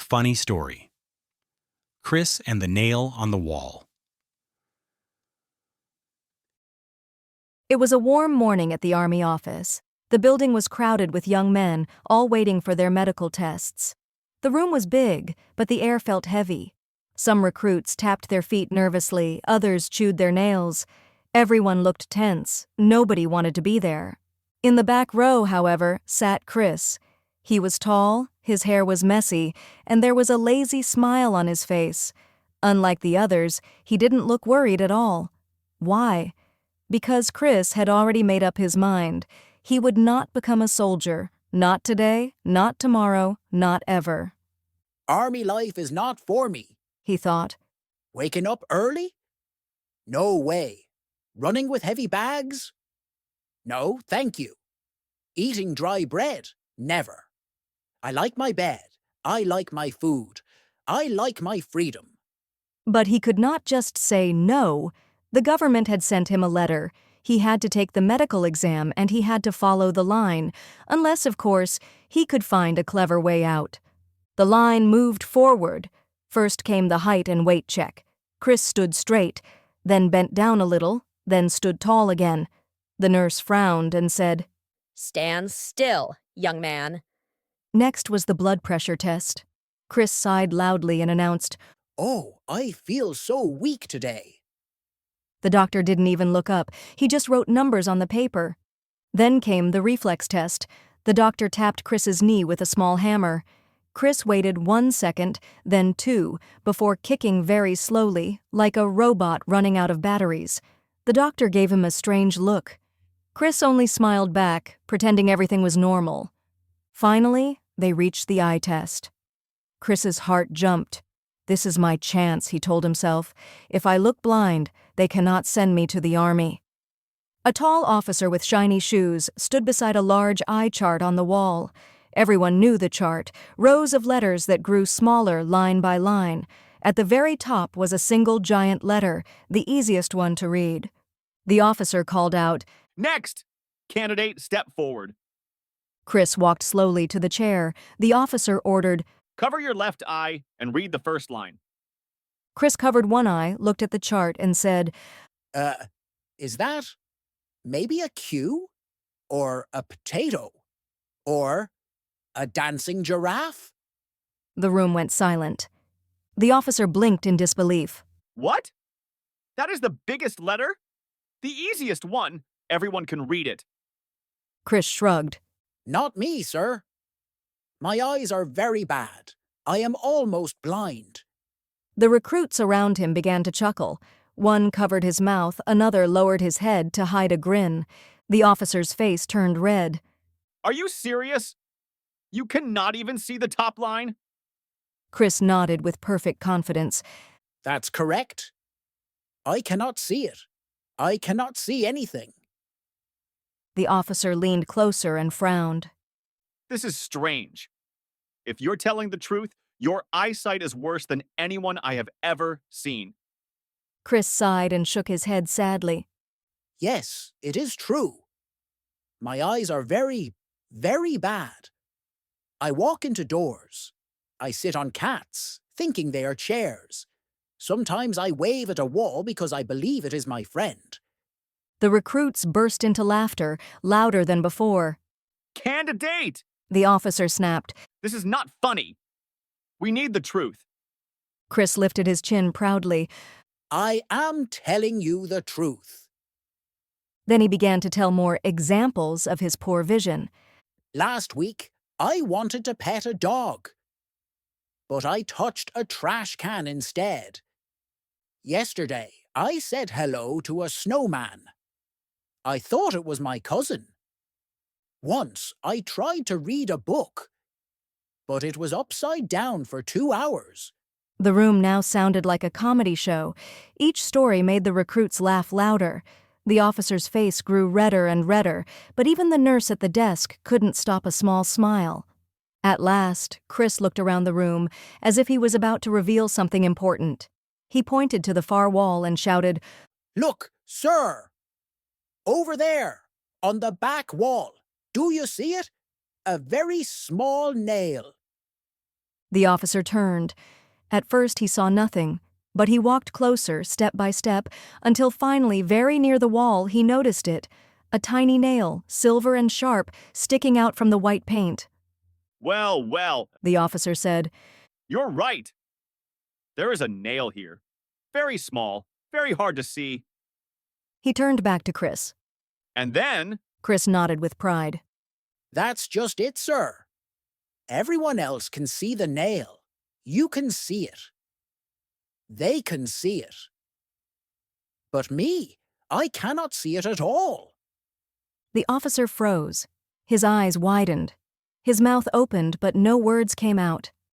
funny story. Chris and the Nail on the Wall. It was a warm morning at the Army office. The building was crowded with young men, all waiting for their medical tests. The room was big, but the air felt heavy. Some recruits tapped their feet nervously, others chewed their nails. Everyone looked tense. Nobody wanted to be there. In the back row, however, sat Chris. He was tall, his hair was messy, and there was a lazy smile on his face. Unlike the others, he didn't look worried at all. Why? Because Chris had already made up his mind. He would not become a soldier. Not today, not tomorrow, not ever. Army life is not for me, He thought. Waking up early? No way. Running with heavy bags? No, thank you. Eating dry bread? Never. I like my bed. I like my food. I like my freedom. But he could not just say no. The government had sent him a letter. He had to take the medical exam and he had to follow the line, unless, of course, he could find a clever way out. The line moved forward. First came the height and weight check. Chris stood straight, then bent down a little, then stood tall again. The nurse frowned and said, "Stand still, young man." Next was the blood pressure test. Chris sighed loudly and announced, Oh, I feel so weak today. The doctor didn't even look up. He just wrote numbers on the paper. Then came the reflex test. The doctor tapped Chris's knee with a small hammer. Chris waited 1 second, then 2, before kicking very slowly, like a robot running out of batteries. The doctor gave him a strange look. Chris only smiled back, pretending everything was normal. Finally, they reached the eye test. Chris's heart jumped. This is my chance, he told himself. If I look blind, they cannot send me to the army. A tall officer with shiny shoes stood beside a large eye chart on the wall. Everyone knew the chart, rows of letters that grew smaller line by line. At the very top was a single giant letter, the easiest one to read. The officer called out, "Next! Candidate, step forward." Chris walked slowly to the chair. The officer ordered, Cover your left eye and read the first line. Chris covered one eye, looked at the chart, and said, Is that maybe a Q? Or a potato? Or a dancing giraffe? The room went silent. The officer blinked in disbelief. What? That is the biggest letter? The easiest one. Everyone can read it. Chris shrugged. Not me, sir. My eyes are very bad. I am almost blind. The recruits around him began to chuckle. One covered his mouth, another lowered his head to hide a grin. The officer's face turned red. Are you serious? You cannot even see the top line? Chris nodded with perfect confidence. That's correct. I cannot see it. I cannot see anything. The officer leaned closer and frowned. This is strange. If you're telling the truth, your eyesight is worse than anyone I have ever seen. Chris sighed and shook his head sadly. Yes, it is true. My eyes are very, very bad. I walk into doors. I sit on cats, thinking they are chairs. Sometimes I wave at a wall because I believe it is my friend. The recruits burst into laughter, louder than before. Candidate! The officer snapped. This is not funny. We need the truth. Chris lifted his chin proudly. I am telling you the truth. Then he began to tell more examples of his poor vision. Last week, I wanted to pet a dog. But I touched a trash can instead. Yesterday, I said hello to a snowman. I thought it was my cousin. Once, I tried to read a book, but it was upside down for 2 hours. The room now sounded like a comedy show. Each story made the recruits laugh louder. The officer's face grew redder and redder, but even the nurse at the desk couldn't stop a small smile. At last, Chris looked around the room, as if he was about to reveal something important. He pointed to the far wall and shouted, Look, sir! Over there, on the back wall. Do you see it? A very small nail. The officer turned. At first he saw nothing, but he walked closer, step by step, until finally, very near the wall, he noticed it. A tiny nail, silver and sharp, sticking out from the white paint. Well, well, The officer said. you're right. There is a nail here. Very small, very hard to see. He turned back to Chris. And then, Chris nodded with pride. That's just it, sir. Everyone else can see the nail. You can see it. They can see it. But me, I cannot see it at all. The officer froze. His eyes widened. His mouth opened, but no words came out.